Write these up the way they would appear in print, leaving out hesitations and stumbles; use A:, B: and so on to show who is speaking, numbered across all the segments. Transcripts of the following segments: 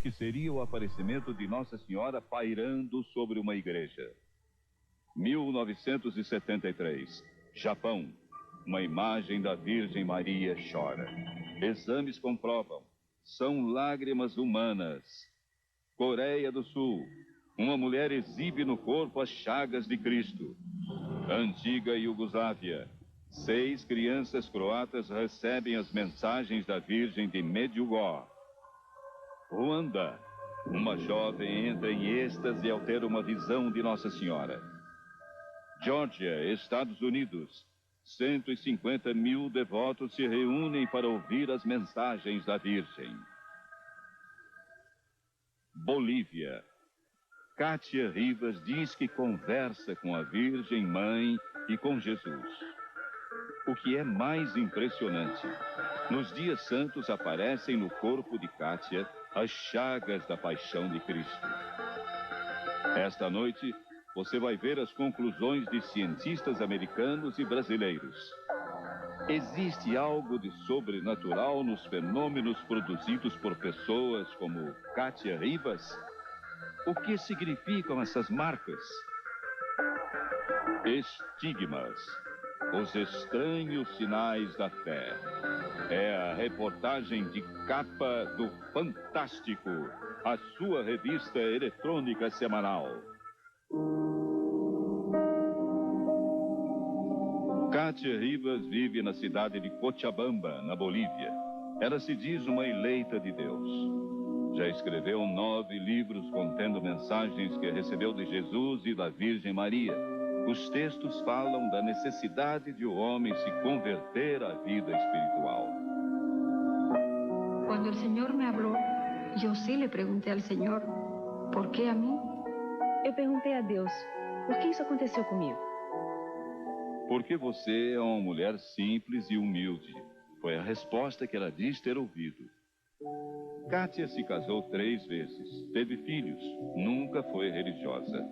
A: que seria o aparecimento de Nossa Senhora pairando sobre uma igreja. 1973, Japão. Uma imagem da Virgem Maria chora. Exames comprovam. São lágrimas humanas. Coreia do Sul. Uma mulher exibe no corpo as chagas de Cristo. Antiga Iugoslávia. 6 crianças croatas recebem as mensagens da Virgem de Medjugorje. Ruanda. Uma jovem entra em êxtase ao ter uma visão de Nossa Senhora. Geórgia, Estados Unidos. 150 mil devotos se reúnem para ouvir as mensagens da Virgem. Bolívia. Kátia Rivas diz que conversa com a Virgem Mãe e com Jesus. O que é mais impressionante, nos dias santos aparecem no corpo de Kátia as chagas da paixão de Cristo. Esta noite, você vai ver as conclusões de cientistas americanos e brasileiros. Existe algo de sobrenatural nos fenômenos produzidos por pessoas como Kátia Rivas? O que significam essas marcas? Estigmas. Os estranhos sinais da fé. É a reportagem de capa do Fantástico, a sua revista eletrônica semanal. Kátia Rivas vive na cidade de Cochabamba, na Bolívia. Ela se diz uma eleita de Deus. Já escreveu 9 livros contendo mensagens que recebeu de Jesus e da Virgem Maria. Os textos falam da necessidade de o homem se converter à vida espiritual.
B: Quando o Senhor me falou, eu sim lhe perguntei ao Senhor, por que a mim?
C: Eu perguntei a Deus, por que isso aconteceu comigo?
A: Porque você é uma mulher simples e humilde. Foi a resposta que ela diz ter ouvido. Kátia se casou 3 vezes, teve filhos, nunca foi religiosa.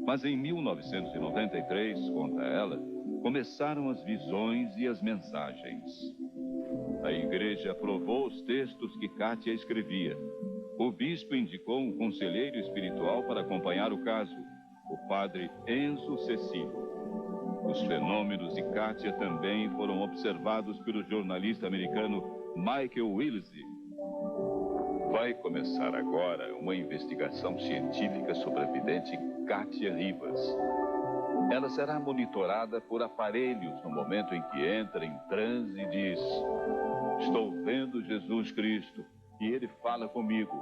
A: Mas em 1993, conta ela, começaram as visões e as mensagens. A igreja aprovou os textos que Kátia escrevia. O bispo indicou um conselheiro espiritual para acompanhar o caso, o padre Enzo Cecílio. Os fenômenos de Kátia também foram observados pelo jornalista americano Michael Willsey. Vai começar agora uma investigação científica sobre a vidente Kátia Rivas. Ela será monitorada por aparelhos no momento em que entra em transe e diz: estou vendo Jesus Cristo e ele fala comigo.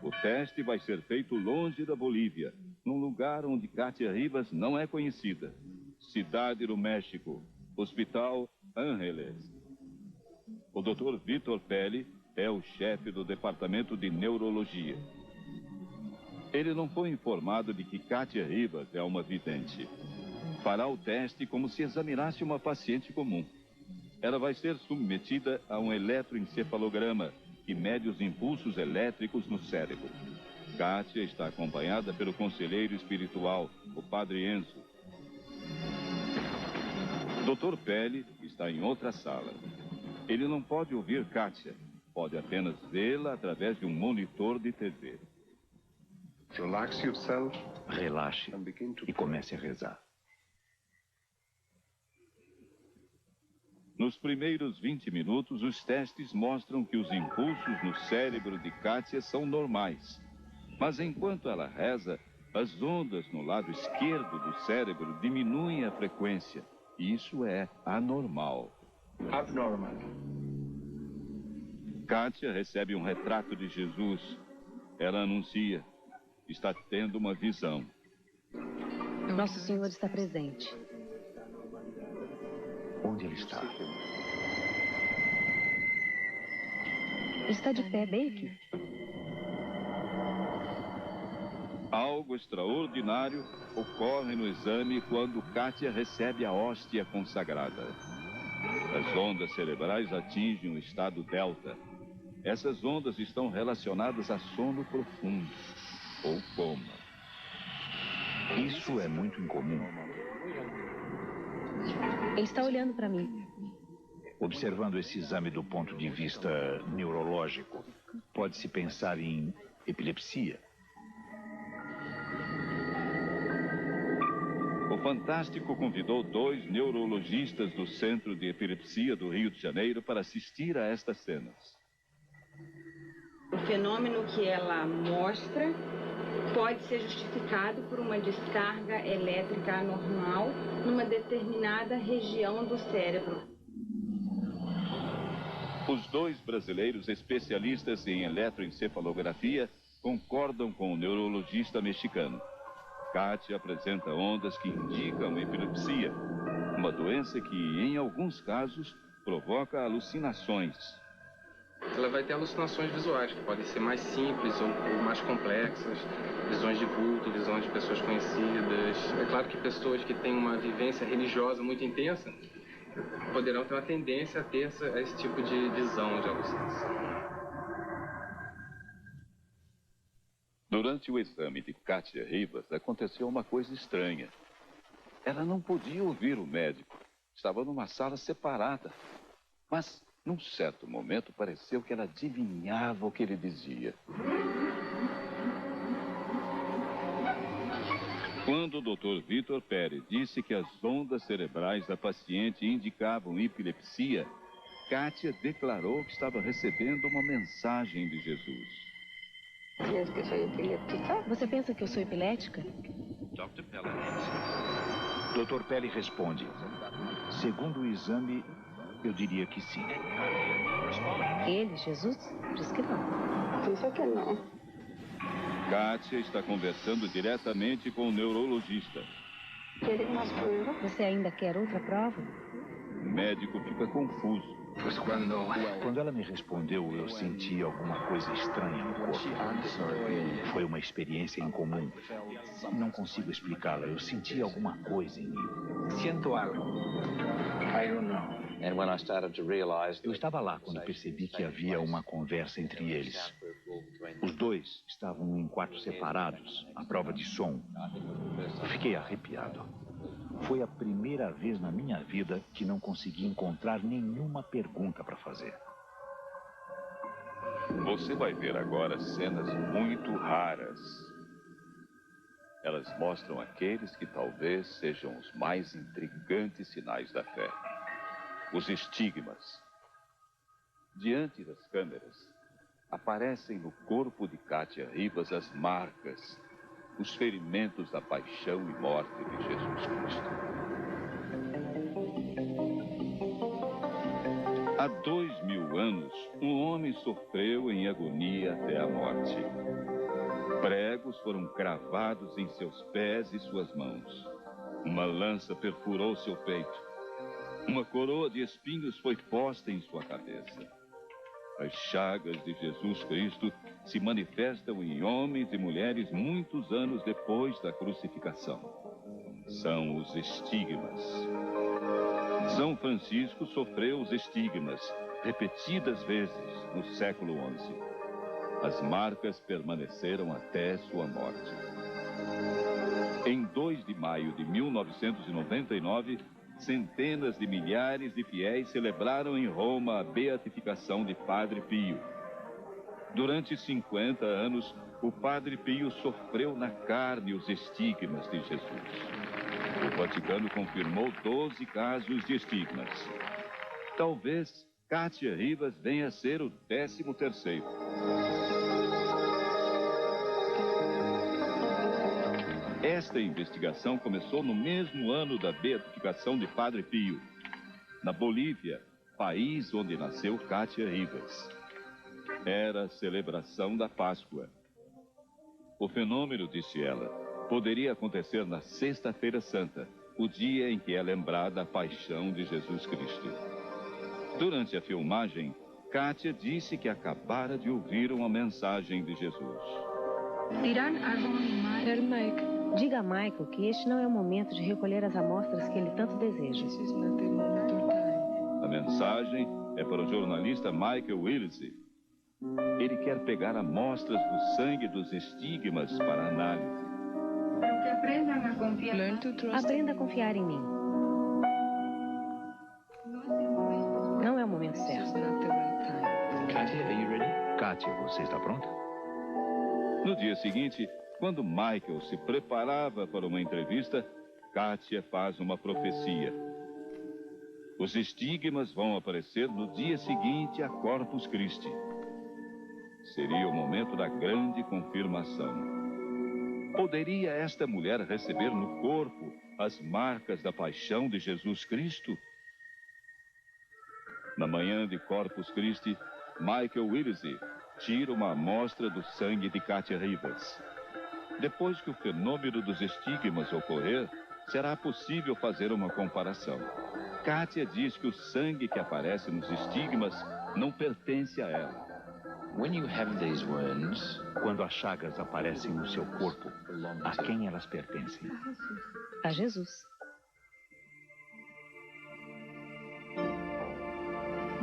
A: O teste vai ser feito longe da Bolívia, num lugar onde Kátia Rivas não é conhecida. Cidade do México, Hospital Ángeles. O Dr. Vitor Pelli é o chefe do departamento de neurologia. Ele não foi informado de que Kátia Rivas é uma vidente. Fará o teste como se examinasse uma paciente comum. Ela vai ser submetida a um eletroencefalograma que mede os impulsos elétricos no cérebro. Kátia está acompanhada pelo conselheiro espiritual, o padre Enzo. Dr. Pelli está em outra sala. Ele não pode ouvir Kátia, pode apenas vê-la através de um monitor de TV.
D: Relaxe e comece a rezar.
A: Nos primeiros 20 minutos, os testes mostram que os impulsos no cérebro de Kátia são normais. Mas enquanto ela reza, as ondas no lado esquerdo do cérebro diminuem a frequência. Isso é anormal.
E: Abnormal.
A: Kátia recebe um retrato de Jesus. Ela anuncia: está tendo uma visão.
C: Nosso Senhor está presente.
D: Onde ele está?
C: Ele está de pé, bem aqui.
A: Algo extraordinário ocorre no exame quando Kátia recebe a hóstia consagrada. As ondas cerebrais atingem o estado delta. Essas ondas estão relacionadas a sono profundo, ou coma.
D: Isso é muito incomum.
C: Ele está olhando para mim.
D: Observando esse exame do ponto de vista neurológico, pode-se pensar em epilepsia.
A: O Fantástico convidou 2 neurologistas do Centro de Epilepsia do Rio de Janeiro para assistir a estas cenas.
E: O fenômeno que ela mostra pode ser justificado por uma descarga elétrica anormal numa determinada região do cérebro.
A: Os 2 brasileiros especialistas em eletroencefalografia concordam com o neurologista mexicano. Kátia apresenta ondas que indicam epilepsia, uma doença que, em alguns casos, provoca alucinações.
F: Ela vai ter alucinações visuais, que podem ser mais simples ou mais complexas, visões de vulto, visões de pessoas conhecidas. É claro que pessoas que têm uma vivência religiosa muito intensa poderão ter uma tendência a ter esse tipo de visão de alucinação.
A: Durante o exame de Kátia Rivas, aconteceu uma coisa estranha. Ela não podia ouvir o médico. Estava numa sala separada. Mas, num certo momento, pareceu que ela adivinhava o que ele dizia. Quando o Dr. Vitor Pérez disse que as ondas cerebrais da paciente indicavam epilepsia, Kátia declarou que estava recebendo uma mensagem de Jesus.
C: Você pensa que eu sou epilética?
D: Dr. Pelle responde. Segundo o exame, eu diria que sim.
C: Ele, Jesus, diz que não.
B: Dice que no.
A: Kátia está conversando diretamente com o neurologista.
B: ¿Quiere más prueba?
C: Você ainda quer outra prova?
A: O médico fica confuso.
D: Quando ela me respondeu, eu senti alguma coisa estranha no corpo. Foi uma experiência incomum. Não consigo explicá-la. Eu senti alguma coisa em mim.
G: Sinto algo. I don't know.
D: Eu estava lá quando percebi que havia uma conversa entre eles. Os 2 estavam em quartos separados, à prova de som. Fiquei arrepiado. Foi a primeira vez na minha vida que não consegui encontrar nenhuma pergunta para fazer.
A: Você vai ver agora cenas muito raras. Elas mostram aqueles que talvez sejam os mais intrigantes sinais da fé. Os estigmas. Diante das câmeras, aparecem no corpo de Kátia Rivas as marcas, os ferimentos da paixão e morte de Jesus Cristo. Há 2000 anos, um homem sofreu em agonia até a morte. Pregos foram cravados em seus pés e suas mãos. Uma lança perfurou seu peito. Uma coroa de espinhos foi posta em sua cabeça. As chagas de Jesus Cristo se manifestam em homens e mulheres muitos anos depois da crucificação. São os estigmas. São Francisco sofreu os estigmas repetidas vezes no século XI. As marcas permaneceram até sua morte. Em 2 de maio de 1999, centenas de milhares de fiéis celebraram em Roma a beatificação de Padre Pio. Durante 50 anos, o Padre Pio sofreu na carne os estigmas de Jesus. O Vaticano confirmou 12 casos de estigmas. Talvez Kátia Rivas venha a ser o 13º. Esta investigação começou no mesmo ano da beatificação de Padre Pio, na Bolívia, país onde nasceu Kátia Rivas. Era a celebração da Páscoa. O fenômeno, disse ela, poderia acontecer na Sexta-feira Santa, o dia em que é lembrada a paixão de Jesus Cristo. Durante a filmagem, Kátia disse que acabara de ouvir uma mensagem de Jesus.
C: Diga a Michael que este não é o momento de recolher as amostras que ele tanto deseja.
A: A mensagem é para o jornalista Michael Willsey. Ele quer pegar amostras do sangue dos estigmas para análise.
C: Aprenda a confiar em mim. Não
D: Kátia, você está pronta?
A: No dia seguinte, quando Michael se preparava para uma entrevista, Kátia faz uma profecia. Os estigmas vão aparecer no dia seguinte a Corpus Christi. Seria o momento da grande confirmação. Poderia esta mulher receber no corpo as marcas da paixão de Jesus Cristo? Na manhã de Corpus Christi, Michael Willesee tira uma amostra do sangue de Kátia Rivas. Depois que o fenômeno dos estigmas ocorrer, será possível fazer uma comparação. Kátia diz que o sangue que aparece nos estigmas não pertence a ela.
D: Quando as chagas aparecem no seu corpo, a quem elas pertencem?
C: A Jesus.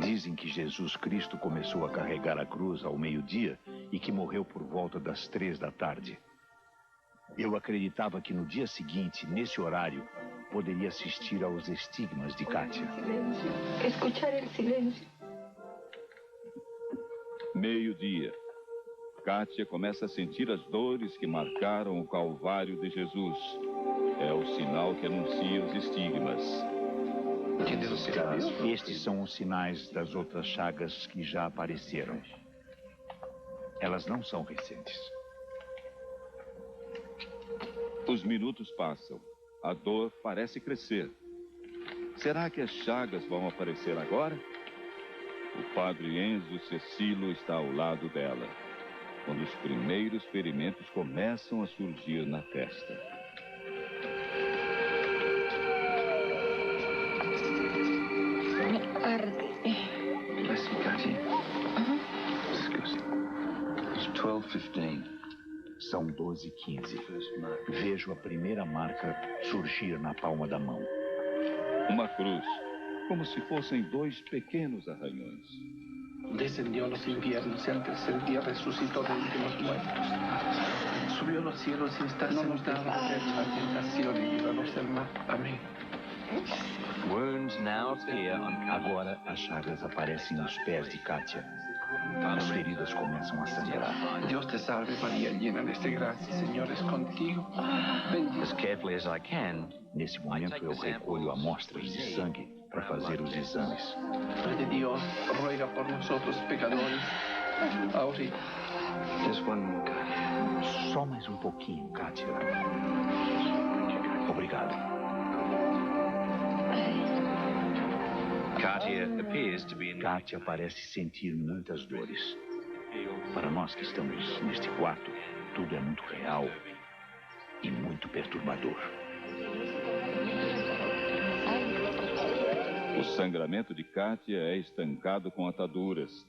D: Dizem que Jesus Cristo começou a carregar a cruz ao meio-dia e que morreu por volta das 3 da tarde. Eu acreditava que no dia seguinte, nesse horário, poderia assistir aos estigmas de Kátia.
B: Escuchar el silencio.
A: Meio-dia. Kátia começa a sentir as dores que marcaram o Calvário de Jesus. É o sinal que anuncia os estigmas.
D: Estes são os sinais das outras chagas que já apareceram. Elas não são recentes.
A: Os minutos passam. A dor parece crescer. Será que as chagas vão aparecer agora? O padre Enzo Cecilo está ao lado dela, quando os primeiros ferimentos começam a surgir na testa.
G: Listen, Katie. Excuse me. It's 12:15.
D: São 12h15. Vejo a primeira marca surgir na palma da mão.
A: Uma cruz, como se fossem 2 pequenos arranhões.
G: Descendió a los infiernos y al tercer día resucitó de entre los muertos. Subió a los cielos y está sentado a la tentación y líbranos del mal. Amém.
D: Agora as chagas aparecem nos pés de Kátia. As feridas começam a sangrar.
G: Dios te salve María, llena de gracia, Señor es contigo. Bendita
D: Nesse momento eu recolho amostras de sangue para fazer os exames.
G: de Dios, ruega por nosotros pecadores. Ahora y just one more, Katia.
D: Só mais um pouquinho, Kátia. Obrigado. Kátia parece sentir muitas dores. Para nós que estamos neste quarto, tudo é muito real e muito perturbador.
A: O sangramento de Kátia é estancado com ataduras.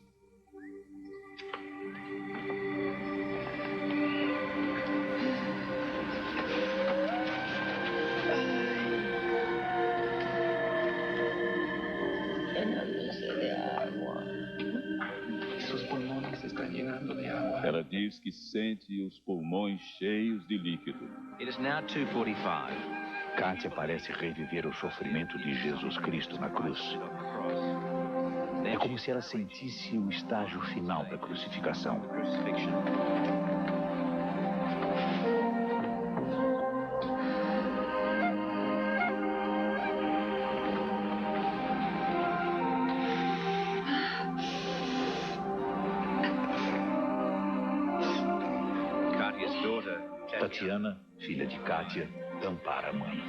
G: Sus pulmones se están llenando de agua.
A: Ela diz que sente os pulmões cheios de líquido.
D: Kátia parece reviver o sofrimento de Jesus Cristo na cruz. É como se ela sentisse o estágio final da crucificação. Tatiana, filha de Kátia, ampara a mãe.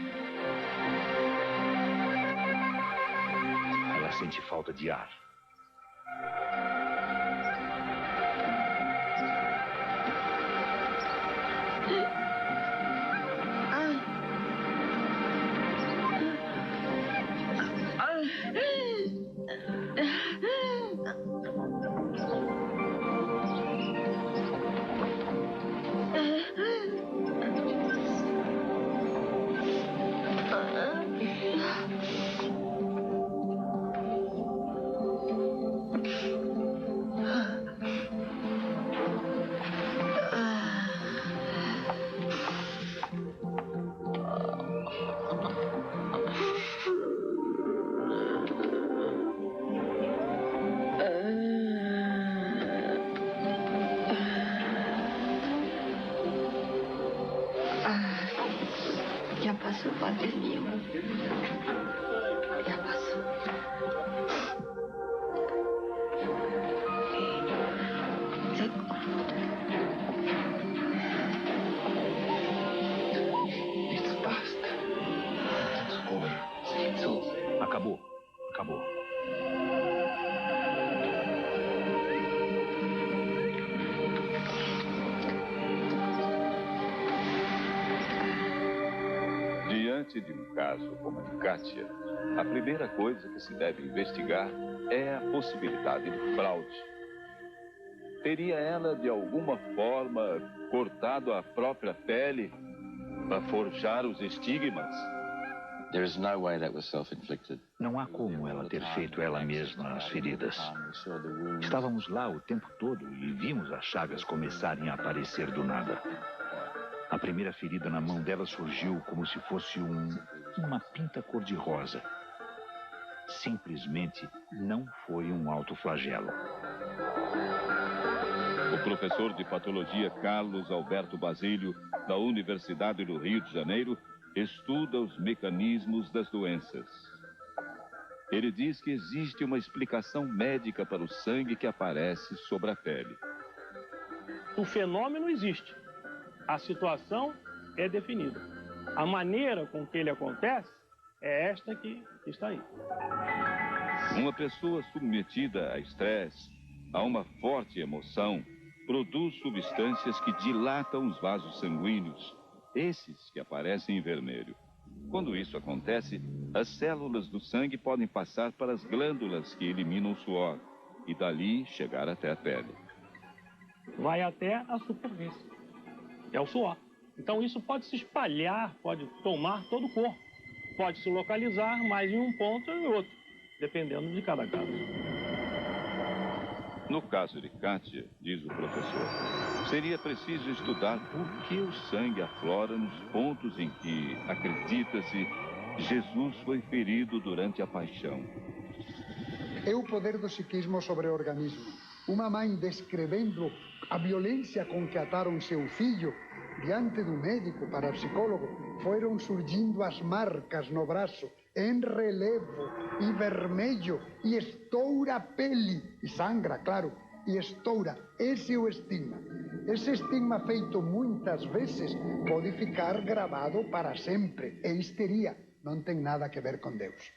D: Ela sente falta de ar. Acabou. Acabou.
A: Diante de um caso como o de Kátia, a primeira coisa que se deve investigar é a possibilidade de fraude. Teria ela, de alguma forma, cortado a própria pele para forjar os estigmas?
D: Não há como ela ter feito ela mesma as feridas. Estávamos lá o tempo todo e vimos as chagas começarem a aparecer do nada. A primeira ferida na mão dela surgiu como se fosse uma pinta cor-de-rosa. Simplesmente não foi um autoflagelo.
A: O professor de patologia Carlos Alberto Basílio, da Universidade do Rio de Janeiro, estuda os mecanismos das doenças. Ele diz que existe uma explicação médica para o sangue que aparece sobre a pele.
H: O fenômeno existe. A situação é definida. A maneira com que ele acontece é esta que está aí.
A: Uma pessoa submetida a estresse, a uma forte emoção, produz substâncias que dilatam os vasos sanguíneos, esses que aparecem em vermelho. Quando isso acontece, as células do sangue podem passar para as glândulas que eliminam o suor e dali chegar até a pele.
H: Vai até a superfície. É o suor. Então isso pode se espalhar, pode tomar todo o corpo. Pode se localizar mais em um ponto ou em outro, dependendo de cada caso.
A: No caso de Kátia, diz o professor, seria preciso estudar por que o sangue aflora nos pontos em que, acredita-se, Jesus foi ferido durante a paixão.
I: É o poder do psiquismo sobre o organismo. Uma mãe descrevendo a violência com que ataram seu filho, diante do médico para psicólogo, foram surgindo as marcas no braço, em relevo e vermelho, e estoura a pele, e sangra, claro, e estoura. Esse é o estigma. Esse estigma feito muitas vezes pode ficar gravado para sempre. É histeria, não tem nada a ver com Deus.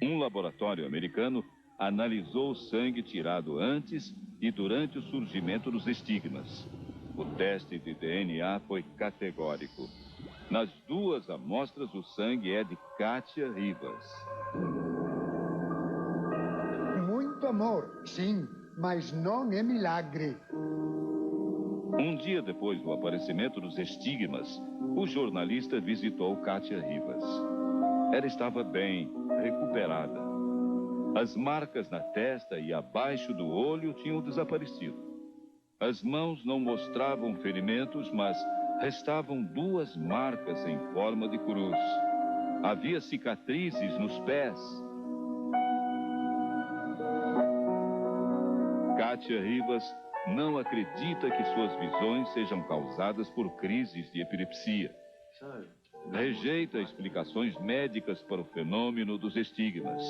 A: Um laboratório americano analisou o sangue tirado antes e durante o surgimento dos estigmas. O teste de DNA foi categórico. Nas duas amostras, o sangue é de Kátia Rivas.
I: Muito amor, sim, mas não é milagre.
A: Um dia depois do aparecimento dos estigmas, o jornalista visitou Kátia Rivas. Ela estava bem, recuperada. As marcas na testa e abaixo do olho tinham desaparecido. As mãos não mostravam ferimentos, mas restavam duas marcas em forma de cruz. Havia cicatrizes nos pés. Kátia Rivas não acredita que suas visões sejam causadas por crises de epilepsia. Rejeita explicações médicas para o fenômeno dos estigmas.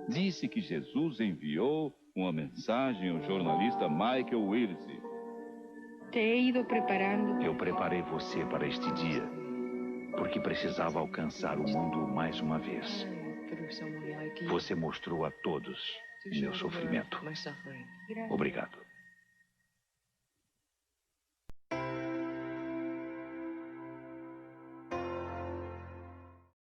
A: Disse que Jesus enviou uma mensagem ao jornalista Michael Willis.
D: Eu preparei você para este dia, porque precisava alcançar o mundo mais uma vez. Você mostrou a todos meu sofrimento. Obrigado.